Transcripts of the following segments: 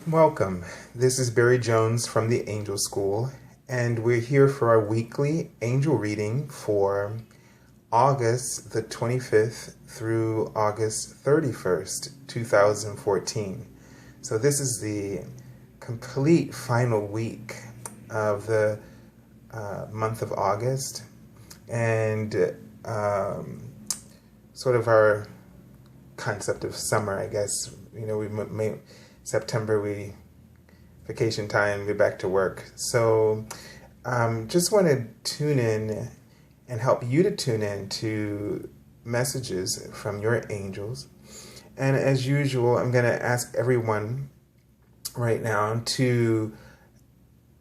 Welcome. This is Barry Jones from the Angel School, and we're here for our weekly angel reading for August the 25th through August 31st, 2014. So this is the complete final week of the month of August, and sort of our concept of summer, I guess. You know, we may September, vacation time, we're back to work. So just want to tune in and help you to tune in to messages from your angels. And as usual, I'm going to ask everyone right now to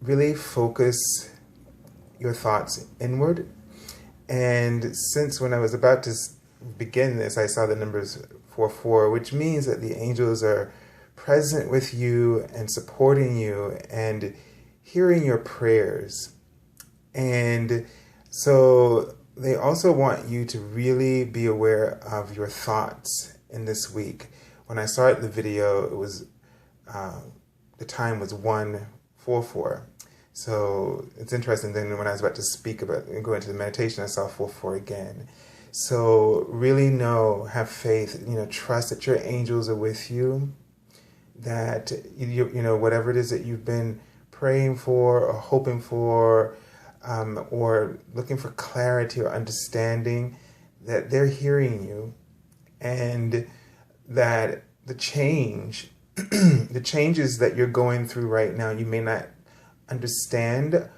really focus your thoughts inward. And since when I was about to begin this, I saw the numbers 44, which means that the angels are present with you and supporting you and hearing your prayers. And so they also want you to really be aware of your thoughts in this week. When I started the video, it was the time was 1:44. So it's interesting. Then when I was about to speak about and go into the meditation, I saw 44 again. So really have faith, trust that your angels are with you, that, whatever it is that you've been praying for or hoping for, or looking for clarity or understanding, that they're hearing you, and that the changes that you're going through right now, you may not understand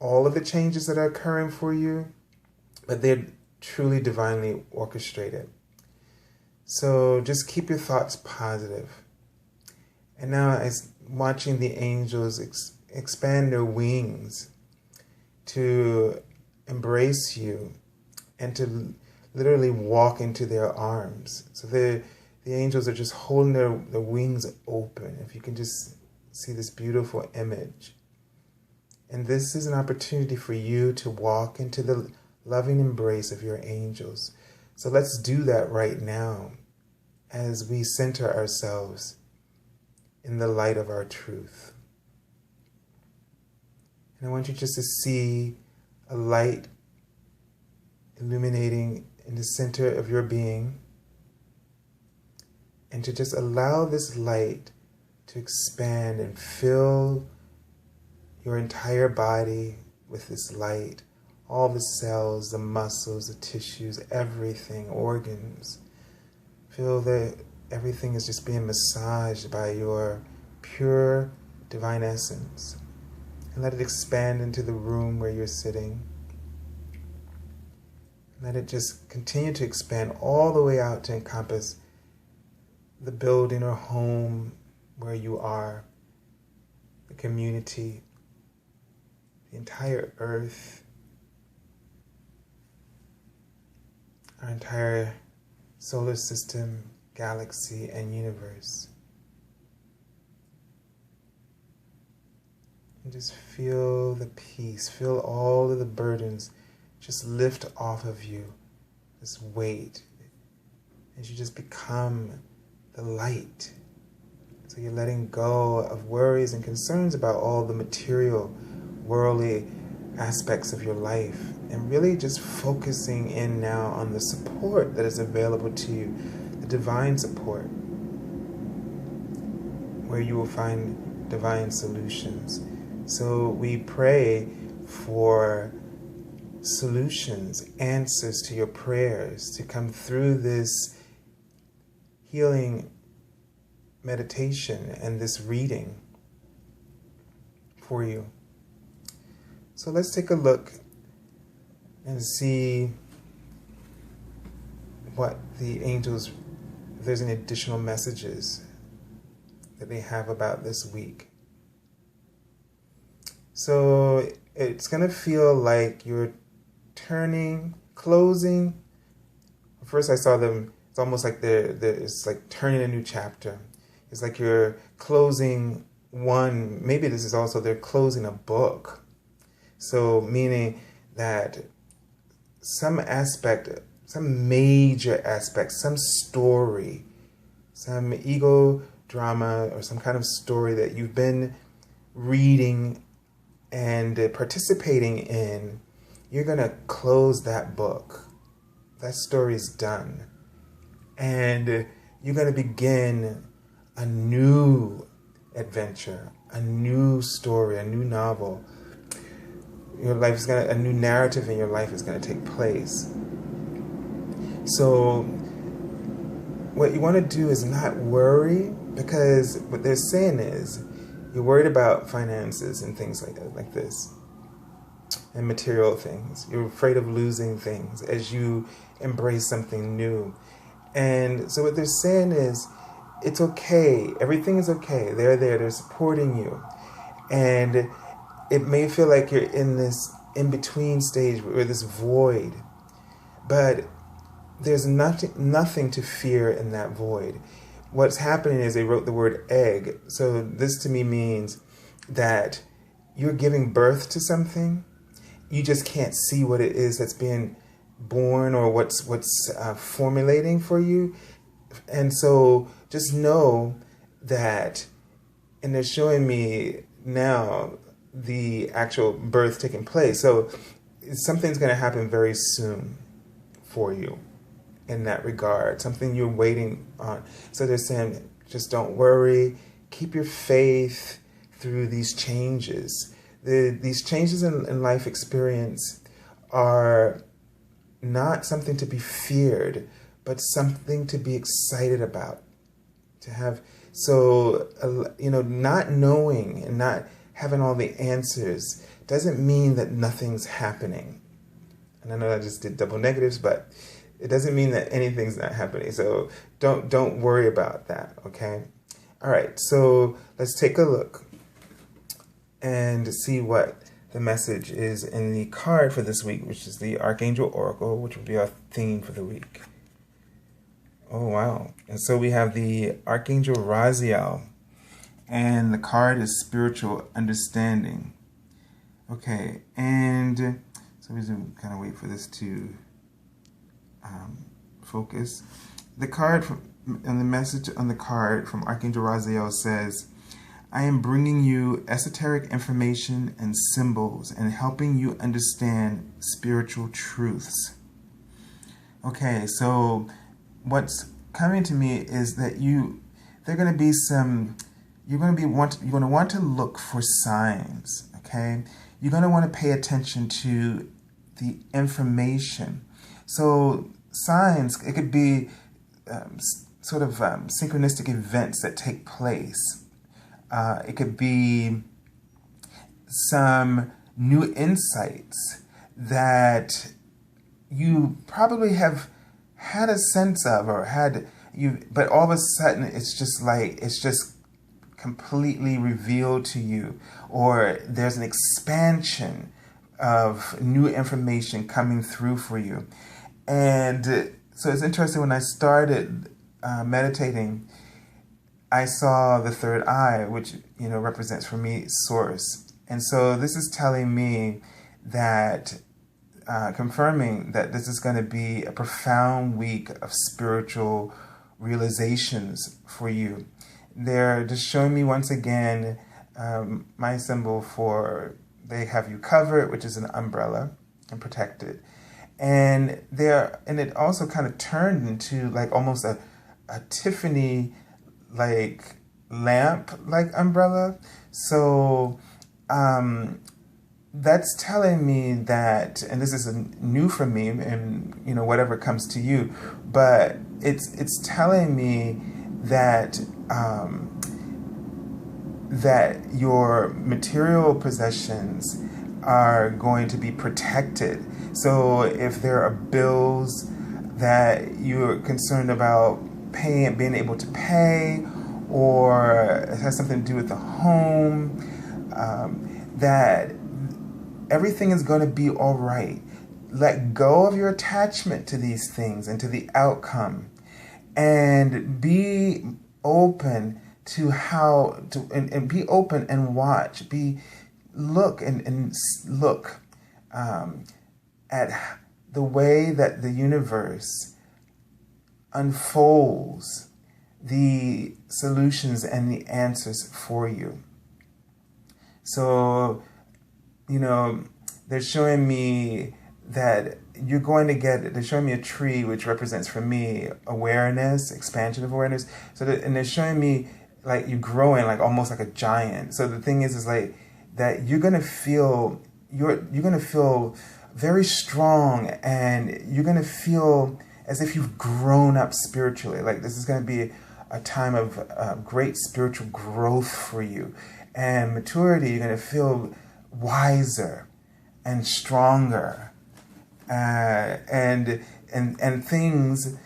all of the changes that are occurring for you, but they're truly divinely orchestrated. So just keep your thoughts positive. And now, as watching the angels expand their wings to embrace you and to literally walk into their arms. So the angels are just holding their wings open. If you can just see this beautiful image. And this is an opportunity for you to walk into the loving embrace of your angels. So let's do that right now as we center ourselves in the light of our truth. And I want you just to see a light illuminating in the center of your being, and to just allow this light to expand and fill your entire body with this light. All the cells, the muscles, the tissues, everything, organs. Feel that everything is just being massaged by your pure divine essence. And let it expand into the room where you're sitting. Let it just continue to expand all the way out to encompass the building or home where you are, the community, the entire earth, our entire solar system, galaxy, and universe. And just feel the peace, feel all of the burdens just lift off of you, this weight, as you just become the light. So you're letting go of worries and concerns about all the material, worldly aspects of your life, and really just focusing in now on the support that is available to you, the divine support, where you will find divine solutions. So we pray for solutions, answers to your prayers, to come through this healing meditation and this reading for you. So let's take a look and see what the angels, if there's any additional messages that they have about this week. So it's going to feel like you're closing. First I saw them, it's almost like it's like turning a new chapter. It's like you're closing one, maybe this is also, they're closing a book. So meaning that some major aspect, some story, some ego drama or some kind of story that you've been reading and participating in, you're going to close that book. That story's done. And you're going to begin a new adventure, a new story, a new novel. A new narrative in your life is going to take place. So what you want to do is not worry, because what they're saying is you're worried about finances and things like this, and material things. You're afraid of losing things as you embrace something new. And so what they're saying is, it's okay. Everything is okay. They're there. They're supporting you. And it may feel like you're in this in-between stage, or this void. But there's nothing to fear in that void. What's happening is they wrote the word egg. So this to me means that you're giving birth to something. You just can't see what it is that's being born, or what's formulating for you. And so just know that, and they're showing me now the actual birth taking place. So something's going to happen very soon for you in that regard, something you're waiting on. So they're saying, just don't worry, keep your faith through these changes. These changes in life experience are not something to be feared, but something to be excited about. To have, so, not knowing and not having all the answers doesn't mean that nothing's happening. And I know I just did double negatives, but it doesn't mean that anything's not happening. So don't worry about that, okay? All right, so let's take a look and see what the message is in the card for this week, which is the Archangel Oracle, which will be our theme for the week. Oh, wow. And so we have the Archangel Raziel, and the card is Spiritual Understanding. Okay, and so we're going to kind of wait for this to focus. The card and the message on the card from Archangel Raziel says, I am bringing you esoteric information and symbols and helping you understand spiritual truths. Okay, so what's coming to me is that you're going to want to look for signs, okay? You're going to want to pay attention to the information. So signs, it could be synchronistic events that take place. It could be some new insights that you probably have had a sense of, but all of a sudden it's just completely revealed to you, or there's an expansion of new information coming through for you. And so it's interesting, when I started meditating, I saw the third eye, which represents for me source. And so this is telling me that, confirming that this is going to be a profound week of spiritual realizations for you. They're just showing me once again my symbol for they have you covered, which is an umbrella and protected. And it also kind of turned into like almost a Tiffany like lamp like umbrella. So that's telling me that, and this is new for me, and whatever comes to you, but it's telling me that that your material possessions are going to be protected. So if there are bills that you're concerned about paying, being able to pay, or it has something to do with the home, that everything is going to be all right. Let go of your attachment to these things and to the outcome, and be open to how to, and be open and watch, look at the way that the universe unfolds the solutions and the answers for you. So, you know, they're showing me that you're going to get, they're showing me a tree, which represents for me awareness, expansion of awareness. And they're showing me like you growing like almost like a giant. So the thing is like that you're going to feel, you're going to feel very strong, and you're going to feel as if you've grown up spiritually. Like this is going to be a time of great spiritual growth for you. And maturity, you're going to feel wiser and stronger. And things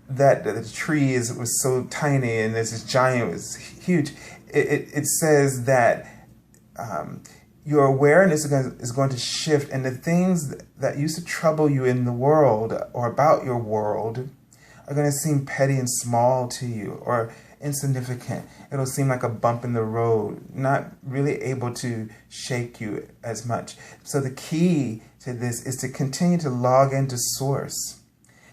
that the tree was so tiny and this giant was huge. It says that your awareness is going to shift, and the things that used to trouble you in the world or about your world are going to seem petty and small to you, or insignificant. It'll seem like a bump in the road, not really able to shake you as much. So the key to this is to continue to log into source,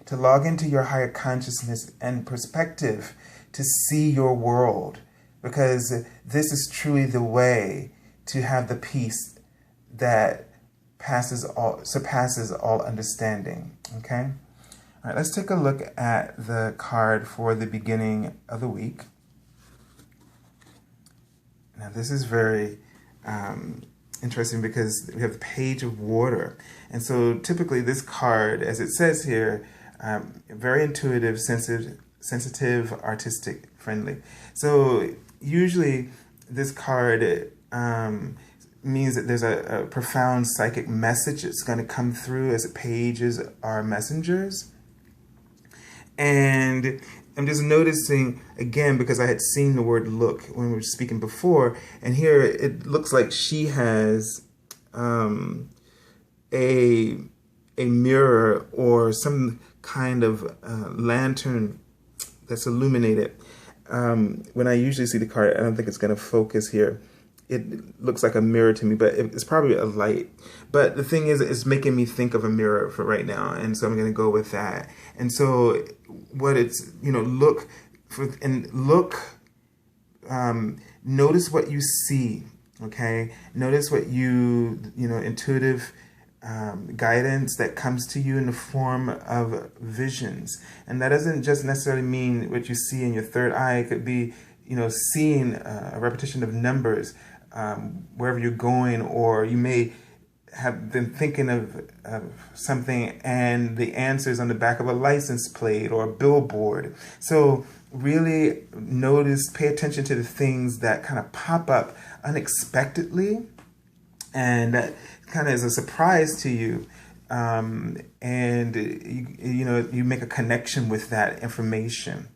to log into your higher consciousness and perspective, to see your world, because this is truly the way to have the peace that surpasses all understanding. Okay? All right, let's take a look at the card for the beginning of the week. Now, this is very interesting because we have the Page of Water. And so typically this card, as it says here, very intuitive, sensitive, artistic, friendly. So usually this card means that there's a profound psychic message that's going to come through, as pages are messengers. And I'm just noticing, again, because I had seen the word look when we were speaking before, and here it looks like she has a mirror or some kind of lantern that's illuminated. When I usually see the card, I don't think it's going to focus here. It looks like a mirror to me, but it's probably a light. But the thing is, it's making me think of a mirror for right now, and so I'm going to go with that. And so, what it's, look, notice what you see. Okay, notice what intuitive guidance that comes to you in the form of visions, and that doesn't just necessarily mean what you see in your third eye. It could be, seeing a repetition of numbers. Wherever you're going, or you may have been thinking of something and the answer is on the back of a license plate or a billboard. So really pay attention to the things that kind of pop up unexpectedly and that kind of is a surprise to you. And you make a connection with that information.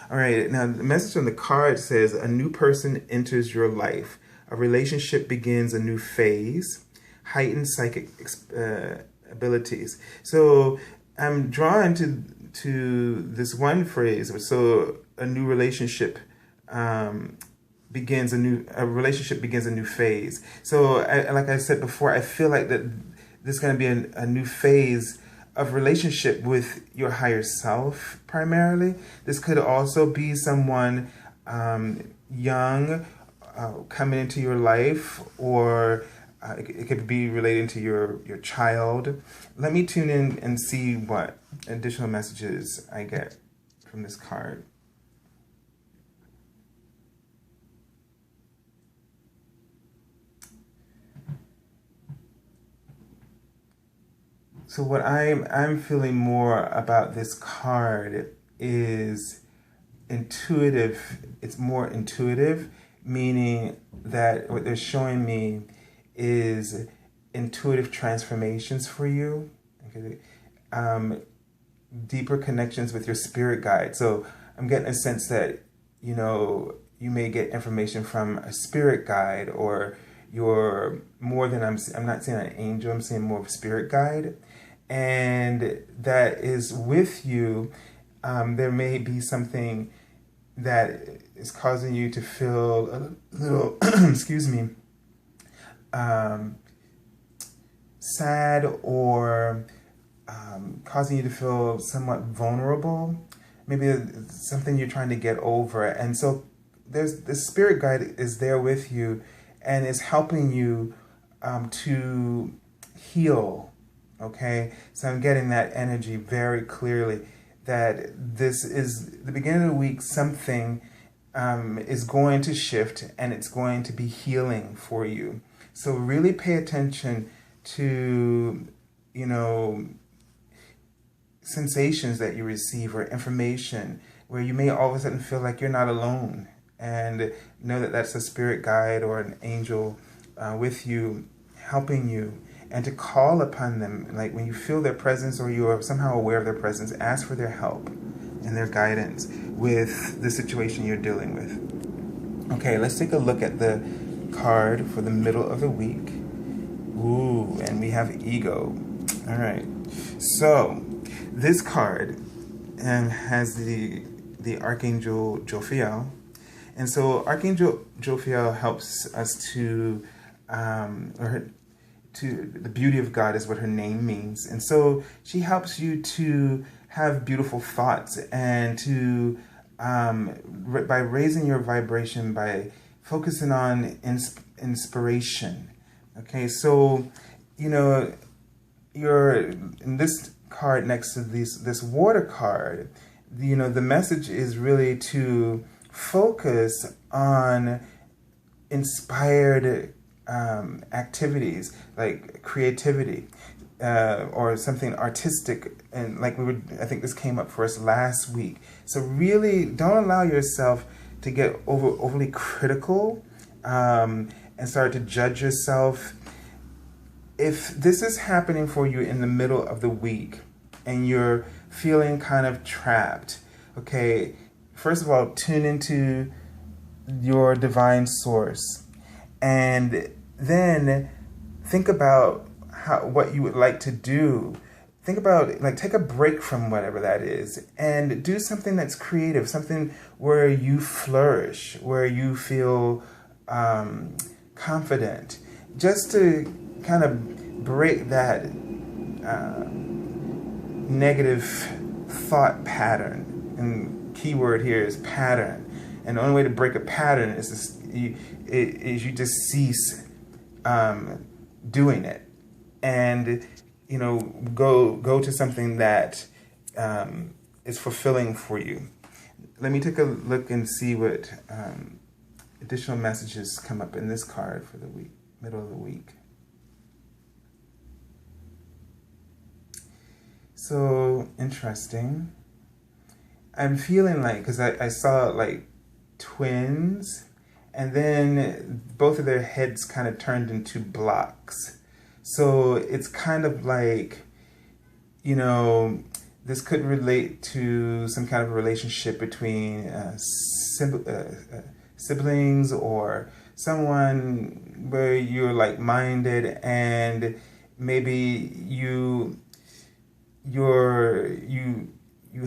All right, now the message on the card says, a new person enters your life. A relationship begins a new phase, heightened psychic abilities. So I'm drawn to this one phrase. So a new relationship begins a new phase. So like I said before, I feel like that there's going to be a new phase of relationship with your higher self primarily. This could also be someone young, coming into your life, or it could be relating to your child. Let me tune in and see what additional messages I get from this card. So what I'm feeling more about this card is intuitive. It's more intuitive, meaning that what they're showing me is intuitive transformations for you. Okay. Deeper connections with your spirit guide. So I'm getting a sense that, you may get information from a spirit guide, or you're more than I'm not saying an angel, I'm saying more of a spirit guide. And that is with you. There may be something that is causing you to feel a little, excuse me, sad, or causing you to feel somewhat vulnerable. maybe something you're trying to get over. And so there's the spirit guide is there with you and is helping you to heal. Okay, so I'm getting that energy very clearly that this is the beginning of the week. Something is going to shift and it's going to be healing for you. So really pay attention to, sensations that you receive or information where you may all of a sudden feel like you're not alone, and know that that's a spirit guide or an angel with you, helping you, and to call upon them. Like when you feel their presence or you are somehow aware of their presence, ask for their help and their guidance with the situation you're dealing with. Okay, let's take a look at the card for the middle of the week. Ooh, and we have ego. All right, so this card has the Archangel Raziel, and so Archangel Raziel helps us to the beauty of God is what her name means, and so she helps you to have beautiful thoughts and to by raising your vibration, by focusing on inspiration. Okay, so you're in this card next to this water card. The message is really to focus on inspired activities like creativity or something artistic, and I think this came up for us last week. So really don't allow yourself to get overly critical and start to judge yourself. If this is happening for you in the middle of the week and you're feeling kind of trapped, okay, first of all, tune into your divine source, and then think about what you would like to do. Think about, take a break from whatever that is and do something that's creative, something where you flourish, where you feel confident, just to kind of break that negative thought pattern. And key word here is pattern. And the only way to break a pattern is you just cease doing it, and go to something that is fulfilling for you. Let me take a look and see what additional messages come up in this card for the week, middle of the week. So interesting. I'm feeling because I saw twins, and then both of their heads kind of turned into blocks. So it's kind of this could relate to some kind of a relationship between siblings, or someone where you're like-minded, and maybe you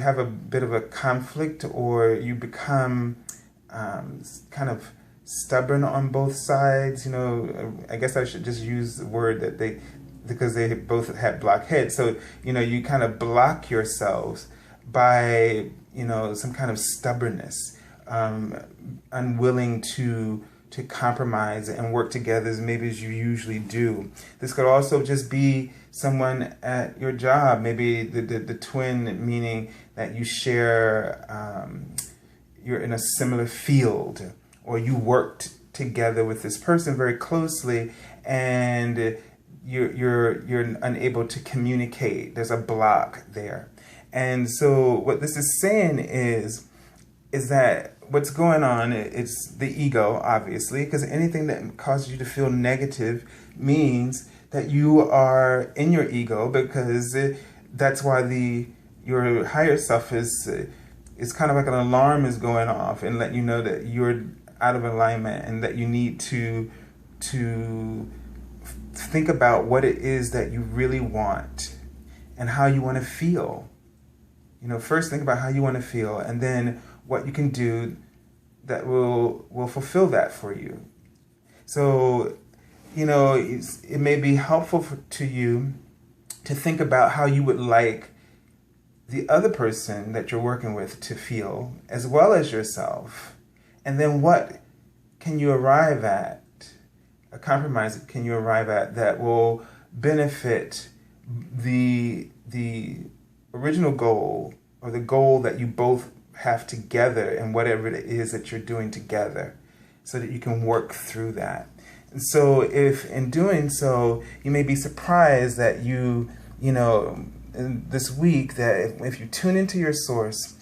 have a bit of a conflict, or you become kind of stubborn on both sides. I guess I should just use the word that because they both had block heads. So, you kind of block yourselves by, some kind of stubbornness, unwilling to compromise and work together as maybe as you usually do. This could also just be someone at your job, maybe the twin, meaning that you share, you're in a similar field, or you worked together with this person very closely, and you're unable to communicate. There's a block there. And so what this is saying is that what's going on, it's the ego, obviously, because anything that causes you to feel negative means that you are in your ego, because that's why your higher self is kind of like an alarm is going off and let you know that you're out of alignment, and that you need to think about what it is that you really want and how you want to feel. First think about how you want to feel, and then what you can do that will fulfill that for you. So, it may be helpful to you to think about how you would like the other person that you're working with to feel, as well as yourself. And then what can you arrive at, a compromise can you arrive at that will benefit the original goal, or the goal that you both have together, and whatever it is that you're doing together, so that you can work through that. And so if in doing so, you may be surprised that you know, in this week, that if you tune into your source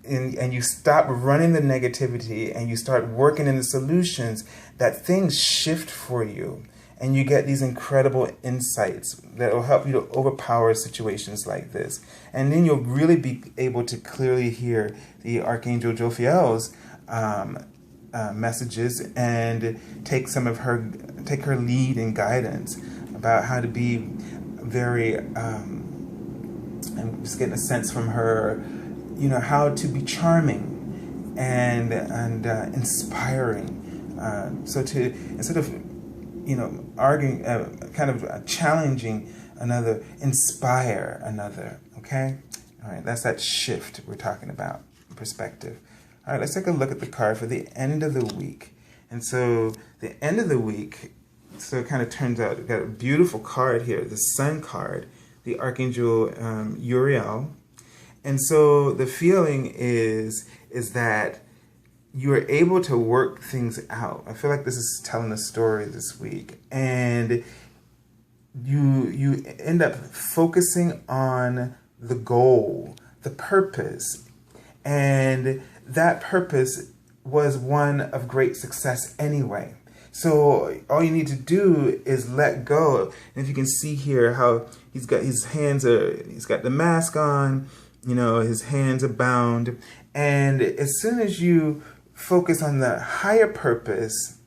and you stop running the negativity and you start working in the solutions, that things shift for you. And you get these incredible insights that will help you to overpower situations like this. And then you'll really be able to clearly hear the Archangel Raziel's messages, and take her lead and guidance about how to be very, I'm just getting a sense from her, you know, how to be charming and inspiring. So to, instead of, you know, arguing, kind of challenging another, inspire another, okay? All right, that's that shift we're talking about, perspective. All right, let's take a look at the card for the end of the week. And so the end of the week, so it kind of turns out, we've got a beautiful card here, the Sun card, the Archangel Uriel. And so the feeling is that you're able to work things out. I feel like this is telling a story this week. And you end up focusing on the goal, the purpose. And that purpose was one of great success anyway. So all you need to do is let go. And if you can see here how he's got he's got the mask on, you know, his hands are bound. And as soon as you focus on the higher purpose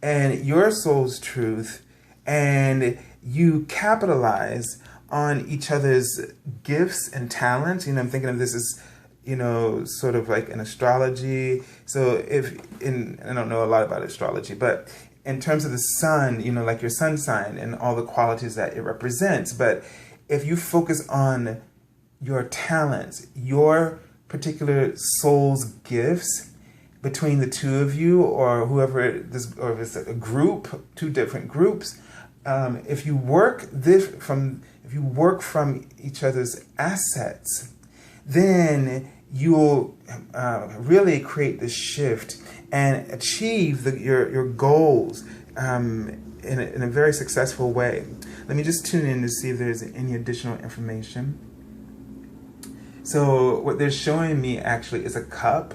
and your soul's truth, and you capitalize on each other's gifts and talents, you know, I'm thinking of this as, you know, sort of like in astrology. So I don't know a lot about astrology, but in terms of the sun, you know, like your sun sign and all the qualities that it represents. But if you focus on your talents, your particular soul's gifts, between the two of you, or whoever or if it's a group, two different groups, if you work from each other's assets, then you'll really create this shift and achieve your goals in a very successful way. Let me just tune in to see if there's any additional information. So what they're showing me actually is a cup.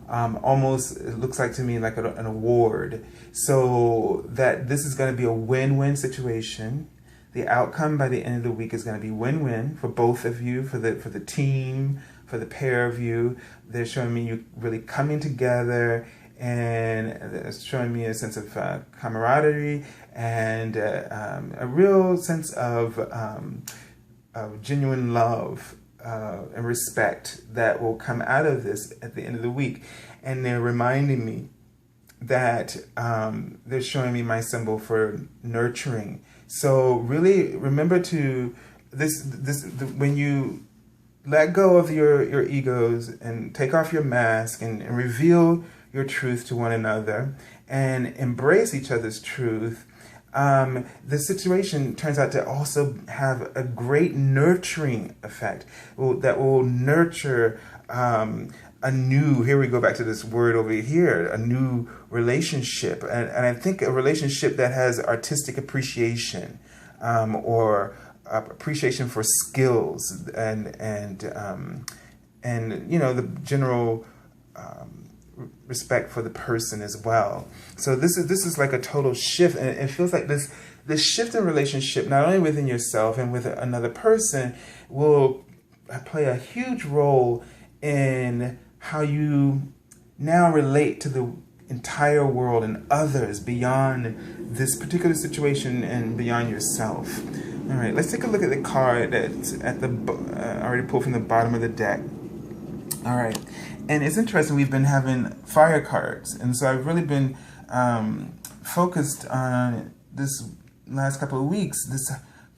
Almost, it looks like to me like an award. So that this is going to be a win-win situation. The outcome by the end of the week is going to be win-win for both of you, for the team, for the pair of you. They're showing me you really coming together, and it's showing me a sense of camaraderie and a real sense of genuine love and respect that will come out of this at the end of the week. And they're reminding me that they're showing me my symbol for nurturing. So really remember to when you let go of your egos and take off your mask and reveal your truth to one another and embrace each other's truth, the situation turns out to also have a great nurturing effect that will nurture a new, here we go back to this word over here, a new relationship. And I think a relationship that has artistic appreciation, or appreciation for skills and you know, the general respect for the person as well. So this is like a total shift, and it feels like this shift in relationship, not only within yourself and with another person, will play a huge role in how you now relate to the entire world and others beyond this particular situation and beyond yourself. All right, let's take a look at the card that's at the already pulled from the bottom of the deck. All right, and it's interesting, we've been having fire cards, and so I've really been focused on this last couple of weeks, this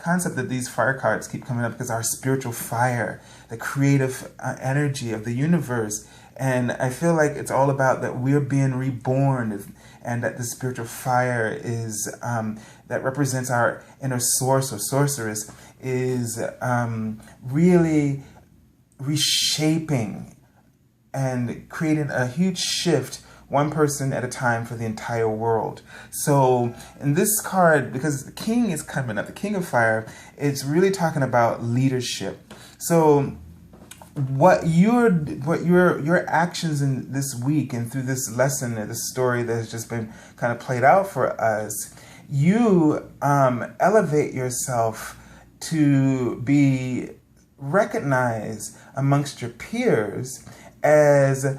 concept that these fire cards keep coming up because our spiritual fire, the creative energy of the universe. And I feel like it's all about that we're being reborn, and that the spiritual fire is that represents our inner source or sorceress is really reshaping and creating a huge shift, one person at a time, for the entire world. So in this card, because the king is coming up, the king of fire, it's really talking about leadership. So what your actions in this week and through this lesson or this story that has just been kind of played out for us, you elevate yourself to be recognized amongst your peers as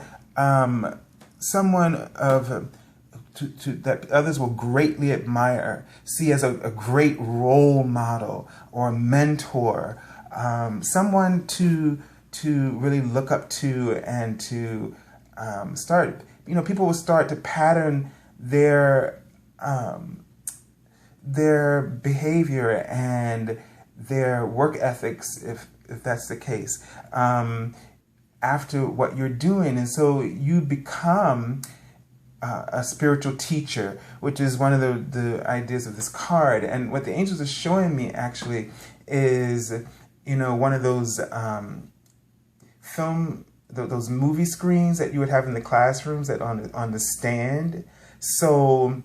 someone of that others will greatly admire, see as a great role model or mentor, someone to really look up to, and to start, people will start to pattern their behavior and their work ethics, if that's the case, after what you're doing. And so you become a spiritual teacher, which is one of the ideas of this card. And what the angels are showing me actually is, one of those those movie screens that you would have in the classrooms that on the stand. So,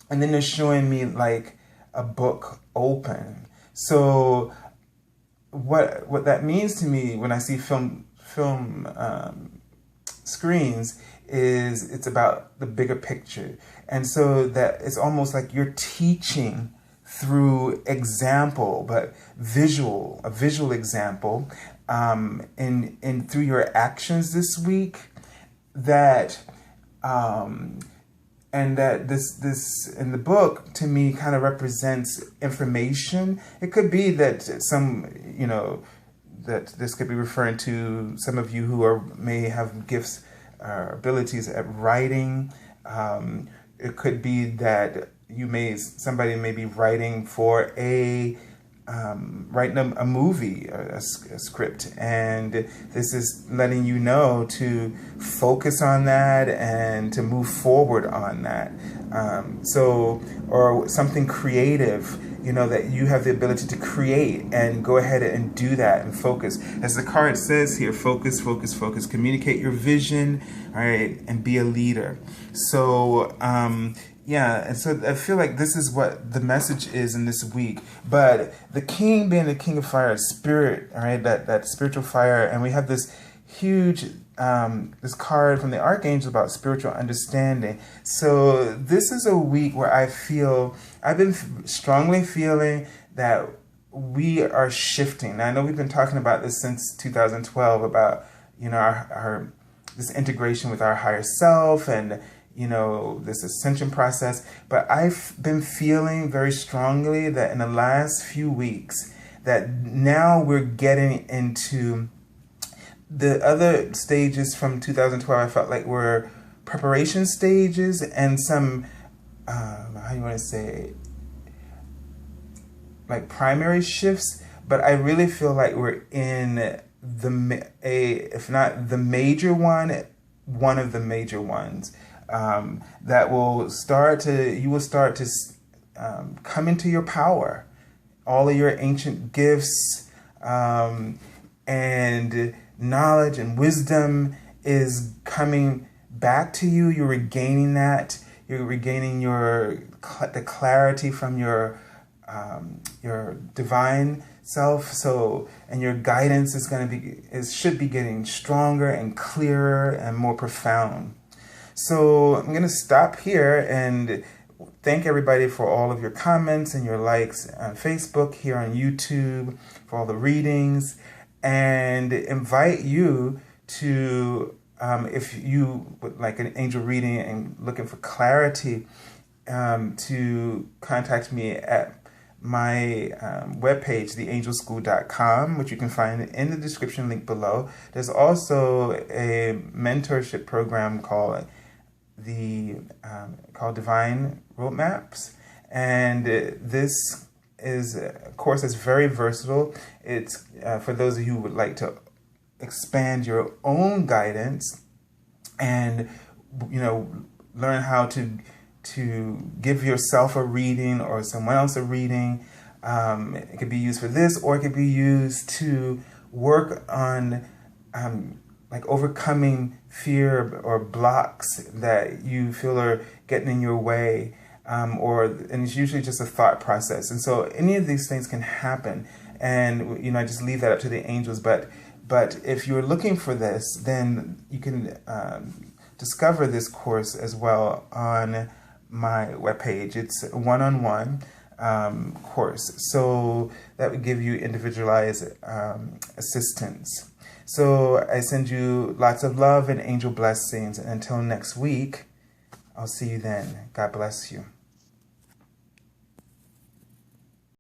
and then they're showing me like a book open. So what that means to me when I see film screens is it's about the bigger picture. And so that it's almost like you're teaching through example, but a visual example, and through your actions this week, that and that this in the book to me kind of represents information. It could be that that this could be referring to some of you who may have gifts or abilities at writing. It could be that somebody may be writing for writing a movie, a script, and this is letting you know to focus on that and to move forward on that. Or something creative, that you have the ability to create, and go ahead and do that and focus. As the card says here, focus, focus, focus. Communicate your vision, all right, and be a leader. So, and so I feel like this is what the message is in this week. But the king being the king of fire, spirit, all right, that spiritual fire, and we have this huge this card from the Archangel about spiritual understanding. So this is a week where I've been strongly feeling that we are shifting. Now, I know we've been talking about this since 2012 about, our this integration with our higher self and, this ascension process. But I've been feeling very strongly that in the last few weeks that now we're getting into the other stages from 2012. I felt like were preparation stages and some, how you want to say, like primary shifts. But I really feel like we're in if not the major one of the major ones, that you will start to come into your power. All of your ancient gifts, and knowledge and wisdom is coming back to you. You're regaining that. You're regaining the clarity from your divine self. So, and your guidance should be getting stronger and clearer and more profound. So I'm going to stop here and thank everybody for all of your comments and your likes on Facebook, here on YouTube, for all the readings, and invite you to, if you would like an angel reading and looking for clarity, to contact me at my webpage, theangelschool.com, which you can find in the description link below. There's also a mentorship program called Divine Roadmaps, and this is a course that's very versatile. It's for those of you who would like to expand your own guidance and, learn how to give yourself a reading or someone else a reading. It could be used for this, or it could be used to work on like overcoming fear or blocks that you feel are getting in your way, and it's usually just a thought process. And so any of these things can happen, and I just leave that up to the angels. But if you're looking for this, then you can discover this course as well on my webpage. It's a one-on-one course, so that would give you individualized assistance. So I send you lots of love and angel blessings. And until next week, I'll see you then. God bless you.